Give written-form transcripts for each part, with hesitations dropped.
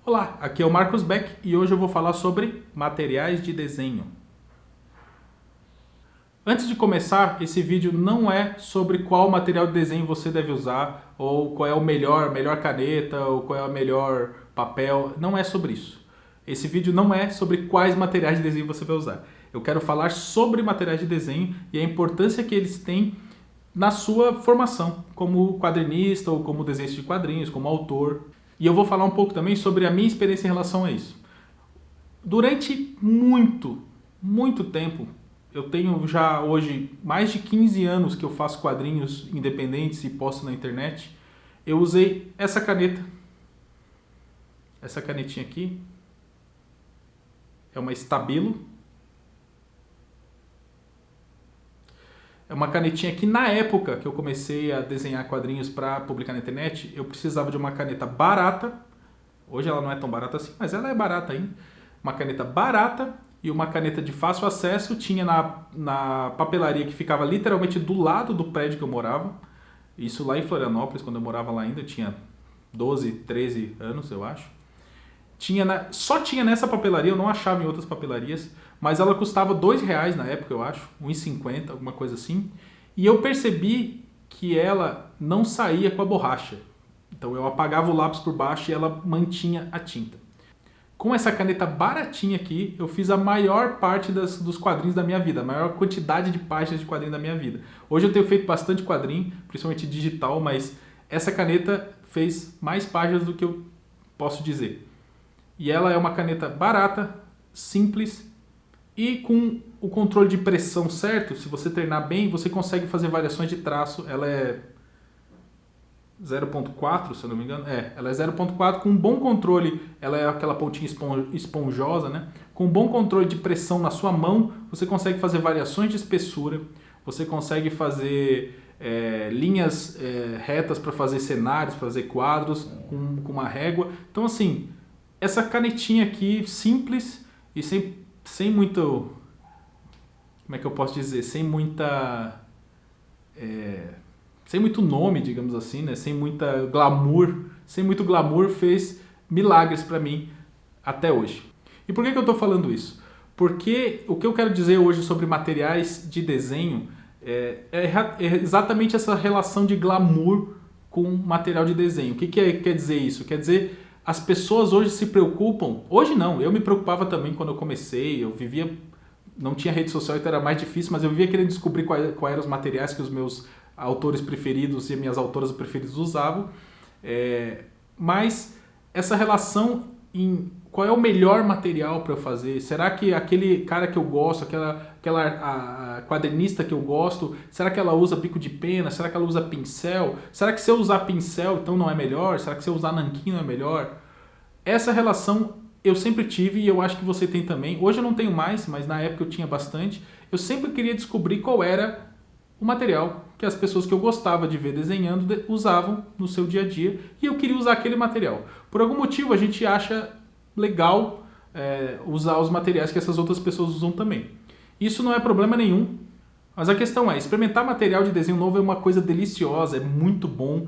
Olá, aqui é o Marcos Beck e hoje eu vou falar sobre materiais de desenho. Antes de começar, esse vídeo não é sobre qual material de desenho você deve usar, ou qual é o melhor caneta, ou qual é o melhor papel. Não é sobre isso. Esse vídeo não é sobre quais materiais de desenho você vai usar. Eu quero falar sobre materiais de desenho e a importância que eles têm na sua formação como quadrinista ou como desenhista de quadrinhos, como autor. E eu vou falar um pouco também sobre a minha experiência em relação a isso. Durante muito tempo, eu tenho já hoje mais de 15 anos que eu faço quadrinhos independentes e posto na internet. Eu usei essa caneta. Essa canetinha aqui é uma Stabilo. É uma canetinha que na época que eu comecei a desenhar quadrinhos para publicar na internet, eu precisava de uma caneta barata. Hoje ela não é tão barata assim, mas ela é barata ainda. Uma caneta barata e uma caneta de fácil acesso. Tinha na papelaria que ficava literalmente do lado do prédio que eu morava. Isso lá em Florianópolis, quando eu morava lá ainda, eu tinha 12, 13 anos, eu acho. Só tinha nessa papelaria, eu não achava em outras papelarias, mas ela custava R$2 na época, eu acho, R$1,50, alguma coisa assim. E eu percebi que ela não saía com a borracha. Então eu apagava o lápis por baixo e ela mantinha a tinta. Com essa caneta baratinha aqui, eu fiz a maior parte dos quadrinhos da minha vida, a maior quantidade de páginas de quadrinho da minha vida. Hoje eu tenho feito bastante quadrinho, principalmente digital, mas essa caneta fez mais páginas do que eu posso dizer. E ela é uma caneta barata, simples e com o controle de pressão certo. Se você treinar bem, você consegue fazer variações de traço. Ela é 0.4, se eu não me engano. Ela é 0.4 com um bom controle. Ela é aquela pontinha esponjosa, né? Com um bom controle de pressão na sua mão, você consegue fazer variações de espessura. Você consegue fazer linhas retas para fazer cenários, fazer quadros com uma régua. Então, assim, essa canetinha aqui, simples e sem muito... Como é que eu posso dizer? Sem muito nome, digamos assim, né? Sem muito glamour, fez milagres para mim até hoje. E por que eu estou falando isso? Porque o que eu quero dizer hoje sobre materiais de desenho é exatamente essa relação de glamour com material de desenho. O que quer dizer isso? Quer dizer, as pessoas hoje se preocupam... Hoje não, eu me preocupava também quando eu comecei, eu vivia... Não tinha rede social, então era mais difícil, mas eu vivia querendo descobrir quais eram os materiais que os meus autores preferidos e minhas autoras preferidas usavam. Mas essa relação em qual é o melhor material para eu fazer? Será que aquele cara que eu gosto, aquela quadrinista que eu gosto, será que ela usa bico de pena? Será que ela usa pincel? Será que se eu usar pincel então não é melhor? Será que se eu usar nanquim não é melhor? Essa relação eu sempre tive e eu acho que você tem também. Hoje eu não tenho mais, mas na época eu tinha bastante. Eu sempre queria descobrir qual era o material que as pessoas que eu gostava de ver desenhando usavam no seu dia a dia e eu queria usar aquele material. Por algum motivo a gente acha legal usar os materiais que essas outras pessoas usam também. Isso não é problema nenhum, mas a questão é, experimentar material de desenho novo é uma coisa deliciosa, é muito bom.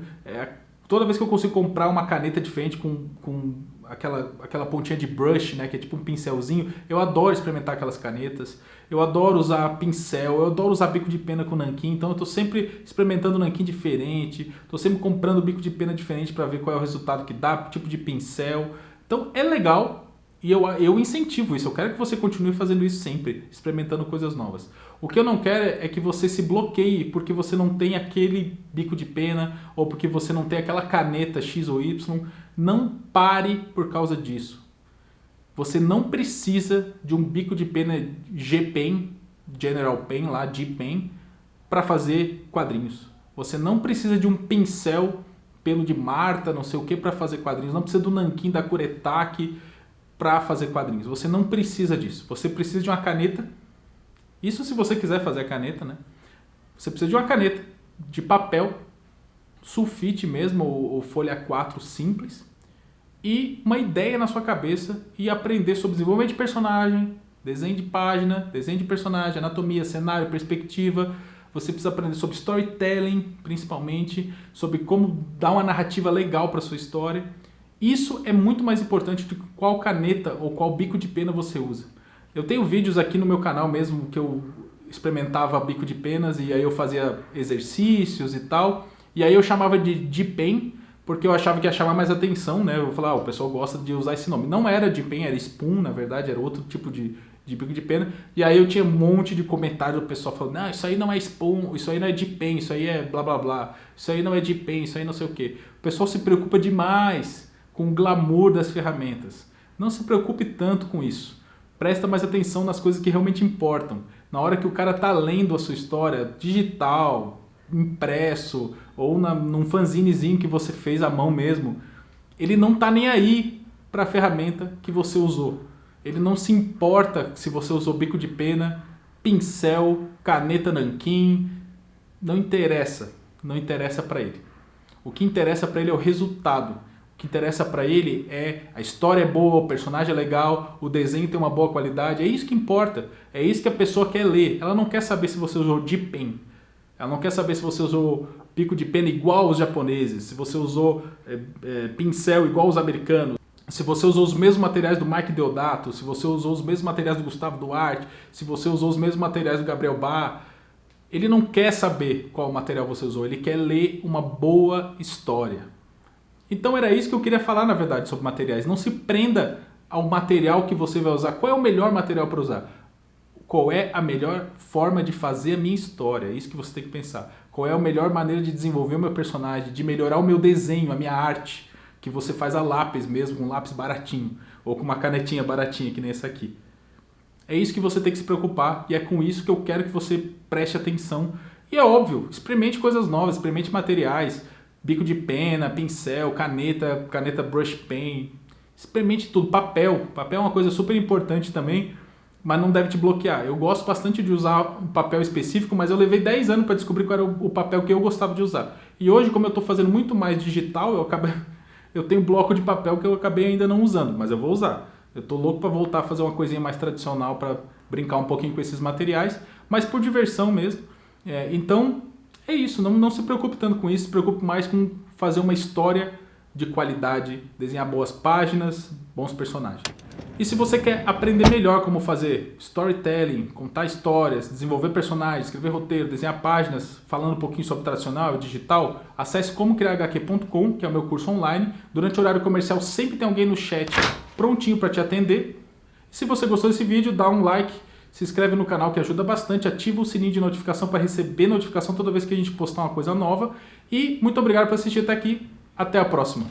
Toda vez que eu consigo comprar uma caneta diferente com aquela pontinha de brush, né, que é tipo um pincelzinho, eu adoro experimentar aquelas canetas, eu adoro usar pincel, eu adoro usar bico de pena com nanquim, então eu estou sempre experimentando nanquim diferente, estou sempre comprando bico de pena diferente para ver qual é o resultado que dá, tipo de pincel. Então é legal e eu incentivo isso, eu quero que você continue fazendo isso sempre, experimentando coisas novas. O que eu não quero é que você se bloqueie porque você não tem aquele bico de pena ou porque você não tem aquela caneta X ou Y. Não pare por causa disso. Você não precisa de um bico de pena G-Pen, General Pen, lá, G-Pen, para fazer quadrinhos. Você não precisa de um pincel pelo de Marta, não sei o que, para fazer quadrinhos. Não precisa do nanquim da Kuretake para fazer quadrinhos. Você não precisa disso. Você precisa de uma caneta. Isso se você quiser fazer a caneta, né? Você precisa de uma caneta de papel, sulfite mesmo, ou folha 4 simples, e uma ideia na sua cabeça e aprender sobre desenvolvimento de personagem, desenho de página, desenho de personagem, anatomia, cenário, perspectiva. Você precisa aprender sobre storytelling, principalmente, sobre como dar uma narrativa legal para sua história. Isso é muito mais importante do que qual caneta ou qual bico de pena você usa. Eu tenho vídeos aqui no meu canal mesmo que eu experimentava bico de penas e aí eu fazia exercícios e tal. E aí eu chamava de pen porque eu achava que ia chamar mais atenção, né? Eu falava, o pessoal gosta de usar esse nome. Não era de pen, era spoon, na verdade, era outro tipo de bico de pena. E aí eu tinha um monte de comentário do pessoal falando, não, isso aí não é spoon, isso aí não é de pen, isso aí é blá blá blá, isso aí não é de pen, isso aí não sei o que. O pessoal se preocupa demais com o glamour das ferramentas. Não se preocupe tanto com isso. Presta mais atenção nas coisas que realmente importam. Na hora que o cara está lendo a sua história, digital, impresso, ou num fanzinezinho que você fez à mão mesmo, ele não está nem aí para a ferramenta que você usou. Ele não se importa se você usou bico de pena, pincel, caneta nanquim, não interessa. Não interessa para ele. O que interessa para ele é o resultado. O que interessa para ele é a história é boa, o personagem é legal, o desenho tem uma boa qualidade. É isso que importa. É isso que a pessoa quer ler. Ela não quer saber se você usou de pen. Ela não quer saber se você usou pico de pena igual os japoneses, se você usou pincel igual os americanos, se você usou os mesmos materiais do Mike Deodato, se você usou os mesmos materiais do Gustavo Duarte, se você usou os mesmos materiais do Gabriel Bá. Ele não quer saber qual material você usou, ele quer ler uma boa história. Então era isso que eu queria falar, na verdade, sobre materiais. Não se prenda ao material que você vai usar. Qual é o melhor material para usar? Qual é a melhor forma de fazer a minha história? É isso que você tem que pensar. Qual é a melhor maneira de desenvolver o meu personagem, de melhorar o meu desenho, a minha arte, que você faz a lápis mesmo, com um lápis baratinho, ou com uma canetinha baratinha, que nem essa aqui. É isso que você tem que se preocupar, e é com isso que eu quero que você preste atenção. E é óbvio, experimente coisas novas, experimente materiais, bico de pena, pincel, caneta brush pen, experimente tudo. Papel é uma coisa super importante também, mas não deve te bloquear. Eu gosto bastante de usar um papel específico, mas eu levei 10 anos para descobrir qual era o papel que eu gostava de usar. E hoje, como eu estou fazendo muito mais digital, eu tenho bloco de papel que eu acabei ainda não usando, mas eu vou usar. Eu estou louco para voltar a fazer uma coisinha mais tradicional para brincar um pouquinho com esses materiais, mas por diversão mesmo. Então, é isso. Não se preocupe tanto com isso, se preocupe mais com fazer uma história de qualidade, desenhar boas páginas, bons personagens. E se você quer aprender melhor como fazer storytelling, contar histórias, desenvolver personagens, escrever roteiro, desenhar páginas, falando um pouquinho sobre tradicional e digital, acesse comocriarhq.com, que é o meu curso online. Durante o horário comercial sempre tem alguém no chat prontinho para te atender. E se você gostou desse vídeo, dá um like, se inscreve no canal que ajuda bastante, ativa o sininho de notificação para receber notificação toda vez que a gente postar uma coisa nova. E muito obrigado por assistir até aqui. Até a próxima.